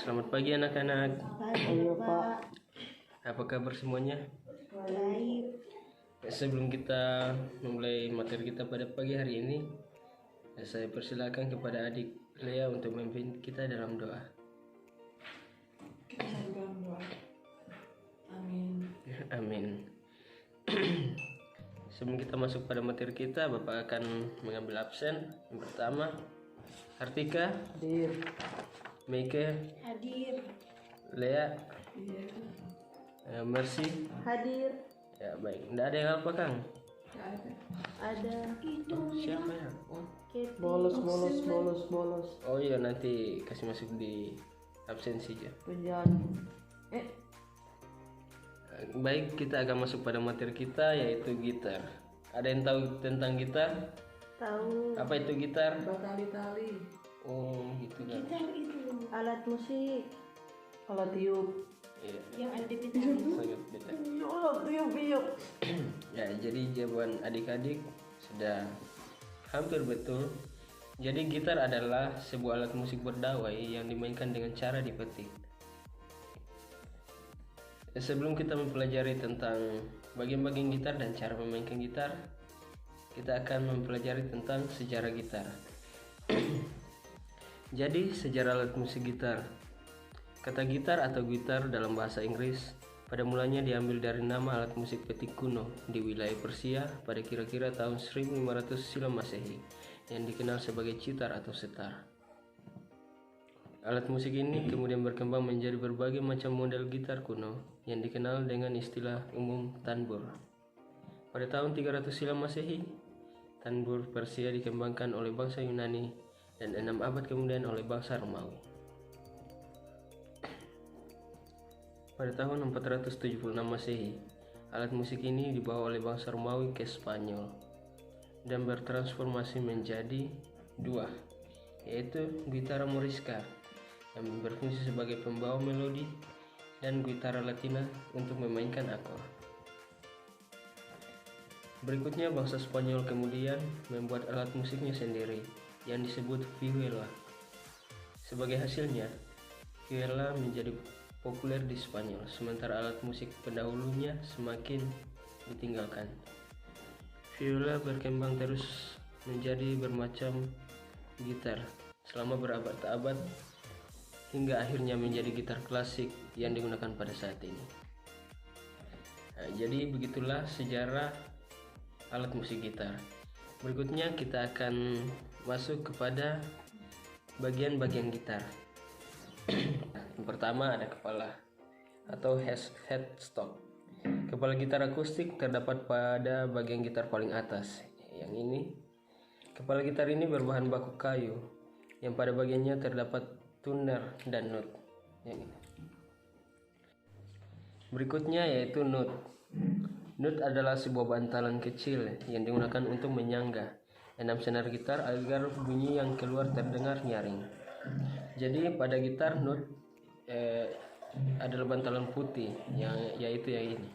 Selamat pagi anak-anak. Halo Pak. Apa kabar semuanya? Baik. Sebelum kita memulai materi kita pada pagi hari ini, saya persilakan kepada adik Lea untuk memimpin kita dalam doa. Kita dalam doa. Amin. Amin. Sebelum kita masuk pada materi kita, Bapak akan mengambil absen. Yang pertama, Artika, Hadir. Meike, Hadir. Lea, Iya. Mercy. Hadir. Ya baik. Tidak ada yang apa Kang? Gak ada. Ada Siapa ya? Oh. Keti. Bolos. Oh iya, nanti kasih masuk di absensi aja. Penyanyi. Baik, kita akan masuk pada materi kita, yaitu gitar. Ada yang tahu tentang gitar? Tahu. Apa itu gitar? Bertali-tali. Oh gitu kan. Gitar itu alat musik. Alat tiup. Iya, Yang ada di piano. sangat beda. Alat tiup. Ya, jadi jawaban adik-adik sudah hampir betul. Jadi gitar adalah sebuah alat musik berdawai yang dimainkan dengan cara dipetik. Sebelum kita mempelajari tentang bagian-bagian gitar dan cara memainkan gitar, kita akan mempelajari tentang sejarah gitar. Jadi, sejarah alat musik gitar. Kata gitar atau gitar dalam bahasa Inggris pada mulanya diambil dari nama alat musik petik kuno di wilayah Persia pada kira-kira tahun 1500 sebelum Masehi yang dikenal sebagai citar atau setar. Alat musik ini kemudian berkembang menjadi berbagai macam model gitar kuno yang dikenal dengan istilah umum tanbur. Pada tahun 300 sebelum Masehi, tanbur Persia dikembangkan oleh bangsa Yunani dan 6 abad kemudian oleh bangsa Romawi. Pada tahun 476 Masehi, alat musik ini dibawa oleh bangsa Romawi ke Spanyol dan bertransformasi menjadi dua, yaitu gitar morisca yang berfungsi sebagai pembawa melodi dan gitar latina untuk memainkan akor. Berikutnya bangsa Spanyol kemudian membuat alat musiknya sendiri yang disebut vihuela. Sebagai hasilnya, vihuela menjadi populer di Spanyol, sementara alat musik pendahulunya semakin ditinggalkan. Viola berkembang terus menjadi bermacam gitar selama berabad-abad hingga akhirnya menjadi gitar klasik yang digunakan pada saat ini. Nah, jadi begitulah sejarah alat musik gitar. Berikutnya kita akan masuk kepada bagian-bagian gitar. Yang pertama ada kepala atau headstock. Kepala gitar akustik terdapat pada bagian gitar paling atas. Yang ini, kepala gitar ini berbahan baku kayu yang pada bagiannya terdapat tuner dan nut. Yang ini. Berikutnya yaitu nut. Nut adalah sebuah bantalan kecil yang digunakan untuk menyangga 6 senar gitar agar bunyi yang keluar terdengar nyaring. Jadi pada gitar nut adalah bantalan putih yaitu yang ini.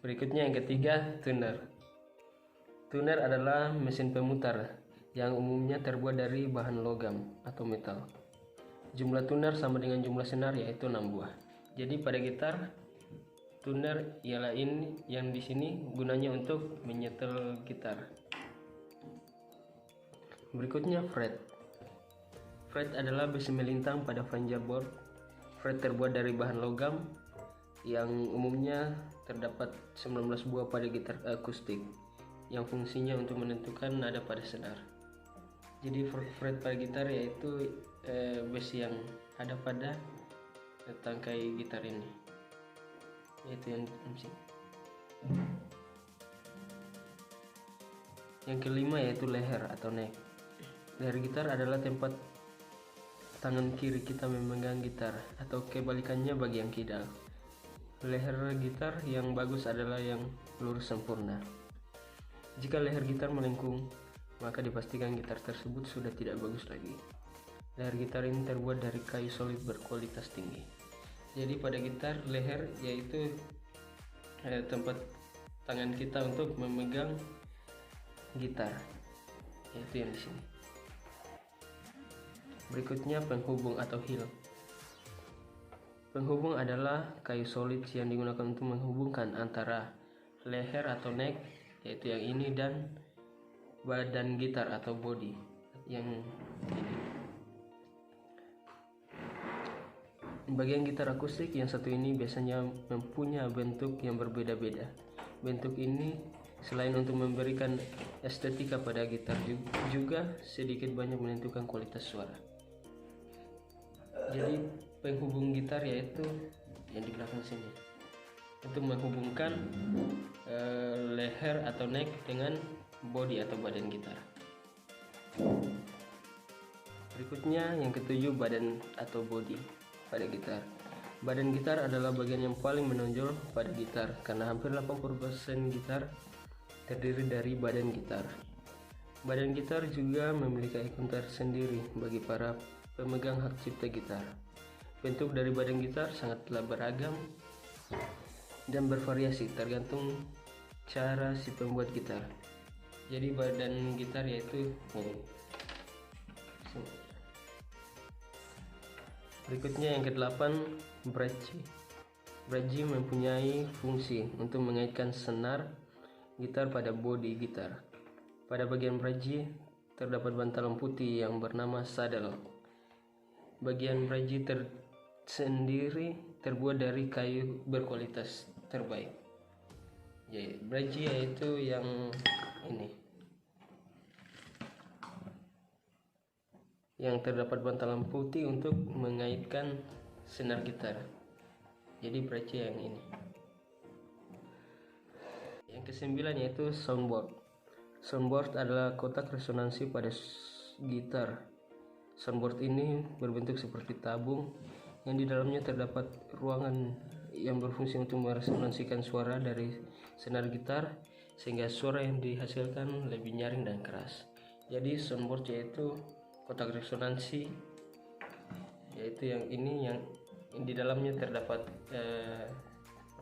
Berikutnya yang ketiga, tuner. Tuner adalah mesin pemutar yang umumnya terbuat dari bahan logam atau metal. Jumlah tuner sama dengan jumlah senar yaitu 6 buah. Jadi pada gitar tuner ialah ini yang di sini gunanya untuk menyetel gitar. Berikutnya fret. Fret adalah besi melintang pada fingerboard. Fret terbuat dari bahan logam yang umumnya terdapat 19 buah pada gitar akustik yang fungsinya untuk menentukan nada pada senar. Jadi fret pada gitar yaitu besi yang ada pada tangkai gitar ini. Yaitu yang musik. Yang kelima yaitu leher atau neck. Leher gitar adalah tempat tangan kiri kita memegang gitar atau kebalikannya bagi yang kidal. Leher gitar yang bagus adalah yang lurus sempurna. Jika leher gitar melengkung, maka dipastikan gitar tersebut sudah tidak bagus lagi. Leher gitar ini terbuat dari kayu solid berkualitas tinggi. Jadi pada gitar leher yaitu tempat tangan kita untuk memegang gitar, yaitu yang di sini. Berikutnya penghubung atau heel. Penghubung adalah kayu solid yang digunakan untuk menghubungkan antara leher atau neck, yaitu yang ini, dan badan gitar atau body yang ini. Bagian gitar akustik yang satu ini biasanya mempunyai bentuk yang berbeda-beda. Bentuk ini selain untuk memberikan estetika pada gitar juga sedikit banyak menentukan kualitas suara. Jadi penghubung gitar yaitu yang di belakang sini untuk menghubungkan leher atau neck dengan body atau badan gitar. Berikutnya yang ketujuh, badan atau body pada gitar. Badan gitar adalah bagian yang paling menonjol pada gitar karena hampir 80% gitar terdiri dari badan gitar. Badan gitar juga memiliki ikon tersendiri bagi para pemegang hak cipta gitar. Bentuk dari badan gitar sangatlah beragam dan bervariasi tergantung cara si pembuat gitar. Jadi badan gitar yaitu ini. Berikutnya yang ke-8, bridge. Bridge mempunyai fungsi untuk mengaitkan senar gitar pada bodi gitar. Pada bagian bridge terdapat bantalan putih yang bernama saddle. Bagian bridge sendiri terbuat dari kayu berkualitas terbaik. Jadi bridge yaitu yang ini, yang terdapat bantalan putih untuk mengaitkan senar gitar. Jadi bridge yang ini. Yang ke-9 yaitu soundboard. Soundboard adalah kotak resonansi pada gitar. Soundboard ini berbentuk seperti tabung yang di dalamnya terdapat ruangan yang berfungsi untuk meresonansikan suara dari senar gitar sehingga suara yang dihasilkan lebih nyaring dan keras. Jadi soundboard yaitu kotak resonansi, yaitu yang ini, yang di dalamnya terdapat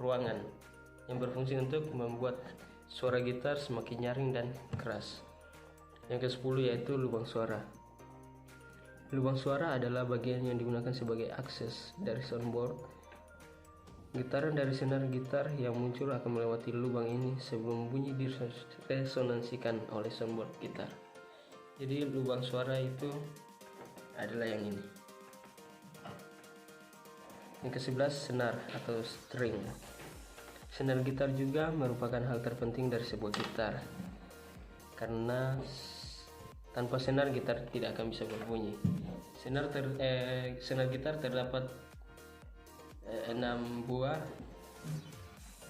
ruangan yang berfungsi untuk membuat suara gitar semakin nyaring dan keras. Yang ke-10 yaitu lubang suara. Lubang suara adalah bagian yang digunakan sebagai akses dari soundboard. Getaran dari senar gitar yang muncul akan melewati lubang ini sebelum bunyi diresonansikan oleh soundboard gitar. Jadi lubang suara itu adalah yang ini. Yang ke-11, senar atau string. Senar gitar juga merupakan hal terpenting dari sebuah gitar, karena tanpa senar gitar tidak akan bisa berbunyi. Senar gitar terdapat 6 buah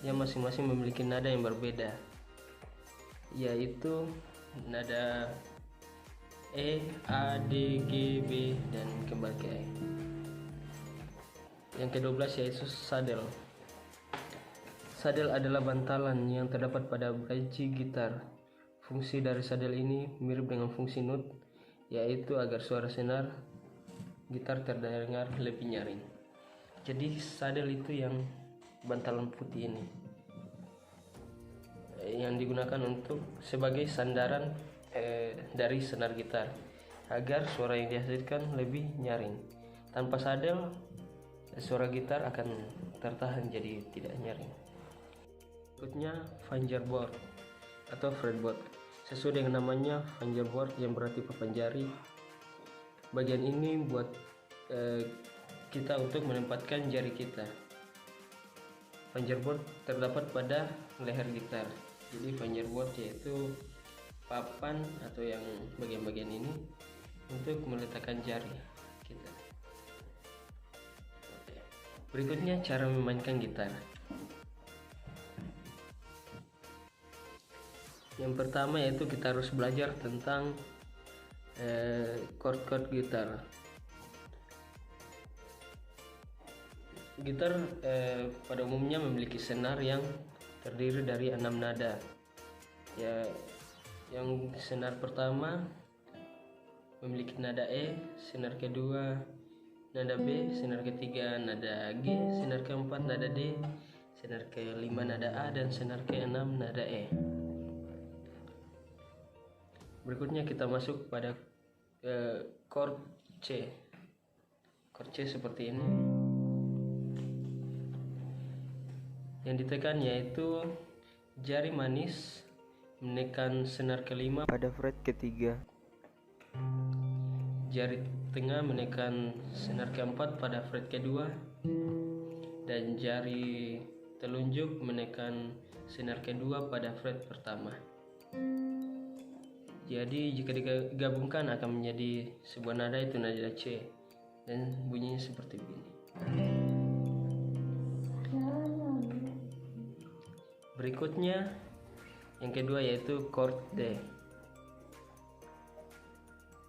yang masing-masing memiliki nada yang berbeda, yaitu nada E, A, D, G, B, dan kembali ke E. Yang ke-12 yaitu saddle. Saddle adalah bantalan yang terdapat pada bridge gitar. Fungsi dari saddle ini mirip dengan fungsi nut, yaitu agar suara senar gitar terdengar lebih nyaring. Jadi saddle itu yang bantalan putih ini, yang digunakan untuk sebagai sandaran dari senar gitar agar suara yang dihasilkan lebih nyaring. Tanpa saddle, suara gitar akan tertahan jadi tidak nyaring. Berikutnya fingerboard atau fretboard. Sesuai dengan namanya, fingerboard yang berarti papan jari. Bagian ini buat kita untuk menempatkan jari kita. Fingerboard terdapat pada leher gitar. Jadi fingerboard yaitu papan atau yang bagian-bagian ini untuk meletakkan jari kita. Berikutnya cara memainkan gitar. Yang pertama yaitu kita harus belajar tentang chord-chord gitar. Gitar pada umumnya memiliki senar yang terdiri dari 6 nada. Ya, yang senar pertama memiliki nada E, senar kedua nada B, senar ketiga nada G, senar keempat nada D, senar kelima nada A, dan senar keenam nada E. Berikutnya kita masuk pada chord C. Chord C seperti ini. Yang ditekan yaitu jari manis menekan senar kelima pada fret ketiga, jari tengah menekan senar keempat pada fret kedua, dan jari telunjuk menekan senar kedua pada fret pertama. Jadi jika digabungkan akan menjadi sebuah nada, itu nada C, dan bunyinya seperti ini. Berikutnya yang kedua yaitu chord D.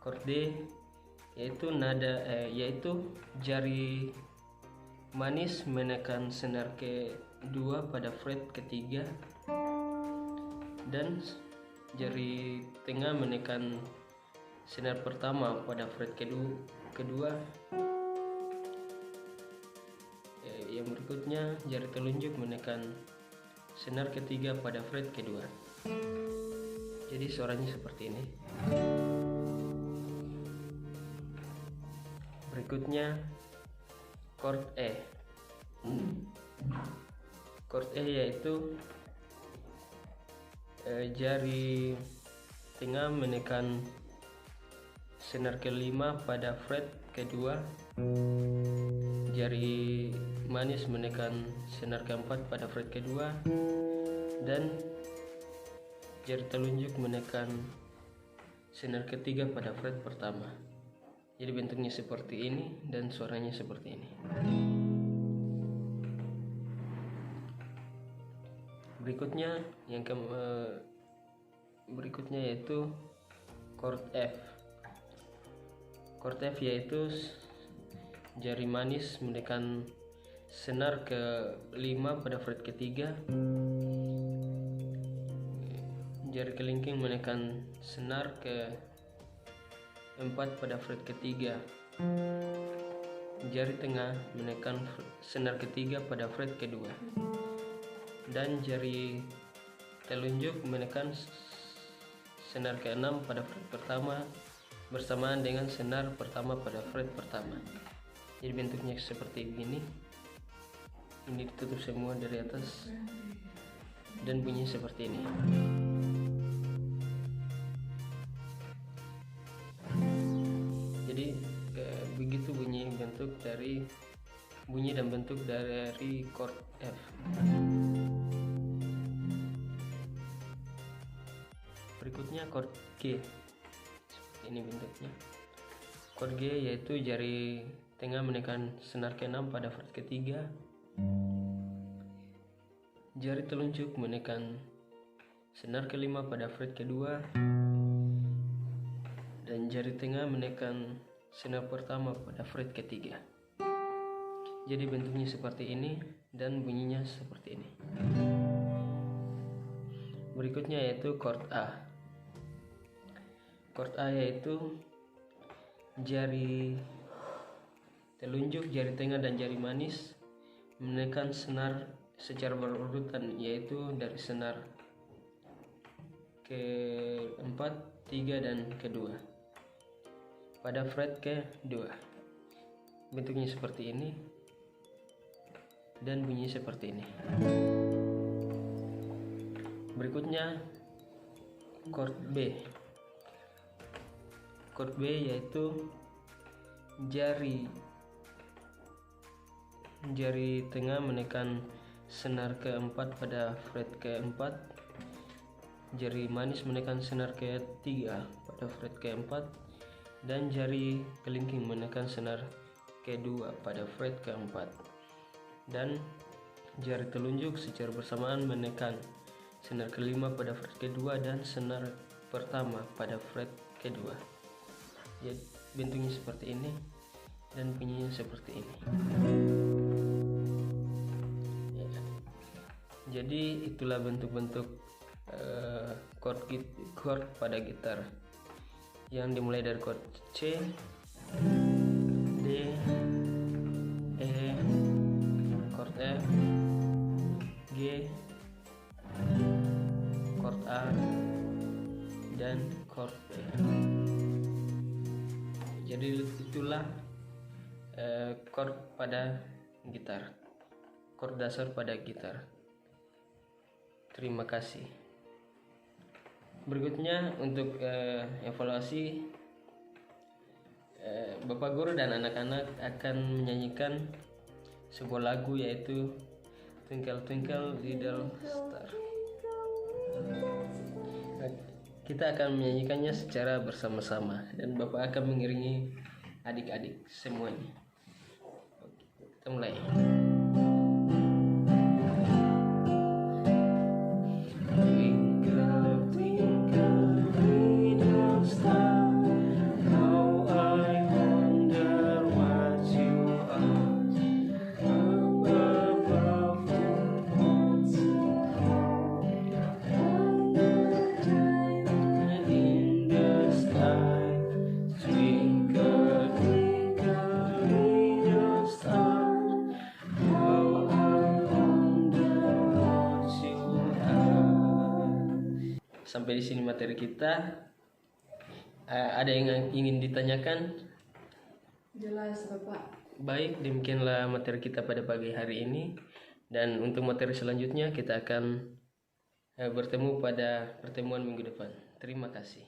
Chord D yaitu nada yaitu jari manis menekan senar kedua pada fret ketiga, dan jari tengah menekan senar pertama pada fret kedua. Yang berikutnya jari telunjuk menekan senar ketiga pada fret kedua. Jadi suaranya seperti ini. Berikutnya chord E. Chord E yaitu jari tengah menekan senar kelima pada fret kedua, jari manis menekan senar keempat pada fret kedua, dan jari telunjuk menekan senar ketiga pada fret pertama. Jadi bentuknya seperti ini dan suaranya seperti ini. Berikutnya berikutnya yaitu chord F. Chord F yaitu jari manis menekan senar ke-5 pada fret ketiga, jari kelingking menekan senar ke-4 pada fret ketiga, jari tengah menekan senar ketiga pada fret kedua, dan jari telunjuk menekan senar ke-6 pada fret pertama bersamaan dengan senar pertama pada fret pertama. Jadi bentuknya seperti ini. Ini ditutup semua dari atas dan bunyi seperti ini. Jadi begitu bunyi dan bentuk dari chord F. Berikutnya chord G. Seperti ini bentuknya. Chord G yaitu jari tengah menekan senar ke-6 pada fret ketiga, jari telunjuk menekan senar ke-5 pada fret kedua, dan jari tengah menekan senar pertama pada fret ketiga. Jadi bentuknya seperti ini dan bunyinya seperti ini. Berikutnya yaitu chord A. Chord A yaitu jari telunjuk, jari tengah, dan jari manis menekan senar secara berurutan, yaitu dari senar ke-4, 3, dan kedua pada fret ke-2. Bentuknya seperti ini dan bunyi seperti ini. Berikutnya chord B. Chord B yaitu jari tengah menekan senar ke-4 pada fret ke-4, jari manis menekan senar ke-3 pada fret ke-4, dan jari kelingking menekan senar ke-2 pada fret ke-4, dan jari telunjuk secara bersamaan menekan senar ke-5 pada fret ke-2 dan senar pertama pada fret ke-2. Jadi bentuknya seperti ini dan bunyinya seperti ini. Jadi itulah bentuk-bentuk chord pada gitar, yang dimulai dari chord C, D, E, chord F, G, chord A, dan chord B. Jadi itulah chord pada gitar, chord dasar pada gitar. Terima kasih. Berikutnya untuk evaluasi, Bapak Guru dan anak-anak akan menyanyikan sebuah lagu yaitu Twinkle Twinkle Little Star. Kita akan menyanyikannya secara bersama-sama dan Bapak akan mengiringi adik-adik semuanya. Kita mulai. Sampai di sini materi kita. Ada yang ingin ditanyakan? Jelas, Bapak. Baik, demikianlah materi kita pada pagi hari ini. Dan untuk materi selanjutnya kita akan bertemu pada pertemuan minggu depan. Terima kasih.